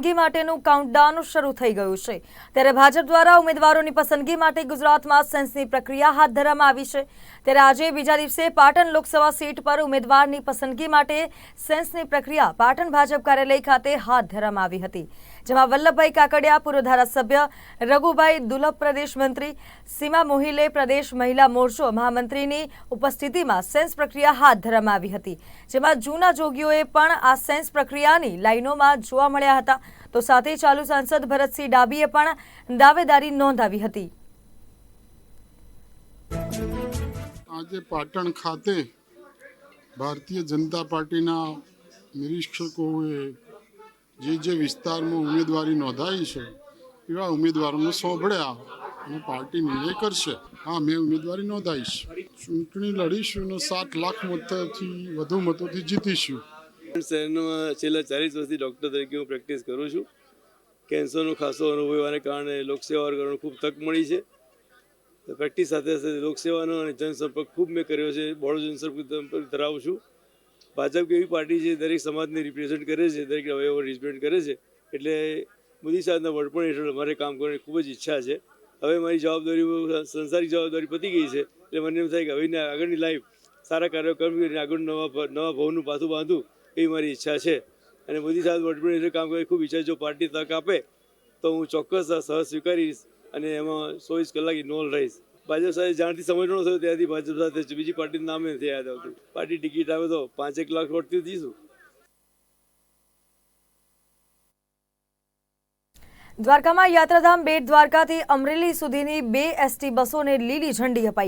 પસંદગી માટેનું કાઉન્ટડાઉન શરૂ થઈ ગયું છે। ત્યારે ભાજપ દ્વારા ઉમેદવારોની પસંદગી માટે ગુજરાતમાં સેન્સની પ્રક્રિયા હાથ ધરવામાં આવી છે। ત્યારે આજે બીજા દિવસે પાટણ લોકસભા સીટ પર ઉમેદવારની પસંદગી માટે સેન્સની પ્રક્રિયા પાટણ ભાજપ કાર્યાલય ખાતે હાથ ધરવામાં આવી હતી, જેમાં વલ્લભભાઈ કાકડિયા પૂર્વ ધારાસભ્ય, રઘુભાઈ દુલભ પ્રદેશ મંત્રી, સીમા મોહિલે પ્રદેશ મહિલા મોરચો મહામંત્રીની ઉપસ્થિતિમાં સેન્સ પ્રક્રિયા હાથ ધરવામાં આવી હતી, જેમાં જૂના જોગીઓએ પણ આ સેન્સ પ્રક્રિયાની લાઈનોમાં જોવા મળ્યા હતા, તો સાથે ચાલુ સાંસદ ભરતસિંહ ડાભીએ પણ દાવેદારી નોંધાવી હતી। આજે પાટણ ખાતે ભારતીય જનતા પાર્ટીના નિરીક્ષકોએ જે વિસ્તારમાં ઉમેદવારી નોંધાઈ છે એવા ઉમેદવારોને સોંપડ્યા અને પાર્ટી નિર્ણય કરશે। હા, મેં ઉમેદવારી નોંધાઈશ, ચૂંટણી લડીશું અને 7 લાખ મતોથી વધુ મતોથી જીતીશું। શહેરમાં છેલ્લા 40 વર્ષથી ડૉક્ટર તરીકે હું પ્રેક્ટિસ કરું છું। કેન્સરનો ખાસો અનુભવ હોવાને કારણે લોકસેવા કરવાની ખૂબ તક મળી છે। પ્રેક્ટિસ સાથે સાથે લોકસેવાનો અને જનસંપર્ક ખૂબ મેં કર્યો છે। બહોળો જનસંપર્ક ધરાવું છું। ભાજપ એવી પાર્ટી છે દરેક સમાજને રિપ્રેઝેન્ટ કરે છે, દરેક અવયવો રિપ્રેઝેન્ટ કરે છે, એટલે મોદી સાહેબના વડપણ હેઠળ મારે કામ કરવાની ખૂબ જ ઈચ્છા છે। હવે મારી જવાબદારી, સંસારિક જવાબદારી પતી ગઈ છે, એટલે મને એમ થાય કે હવે આગળની લાઈફ સારા કાર્યો કરવી અને આગળ નવા ભવનું પાછું બાંધવું એવી મારી ઈચ્છા છે અને મોદી સાહેબ વડપણ હેઠળ કામ કરવાની ખૂબ ઈચ્છા છે। જો પાર્ટી તક આપે તો હું ચોક્કસ સહ સ્વીકારીશ અને એમાં 24 કલાક ઇન્વોલ્વ રહીશ। ભાજપ સાથે જ્યારથી સમજણો થયો ત્યારથી ભાજપ સાથે બીજી પાર્ટીનું નામ નથી યાદ આવતું। પાર્ટી ટિકિટ આવે તો 5-1 લાખ વોટથી જઈશું। દ્વારકામાં યાત્રાધામ બેટ દ્વારકાથી અમરેલી સુધીની 2 એસટી બસોને લીલી ઝંડી અપાઈ।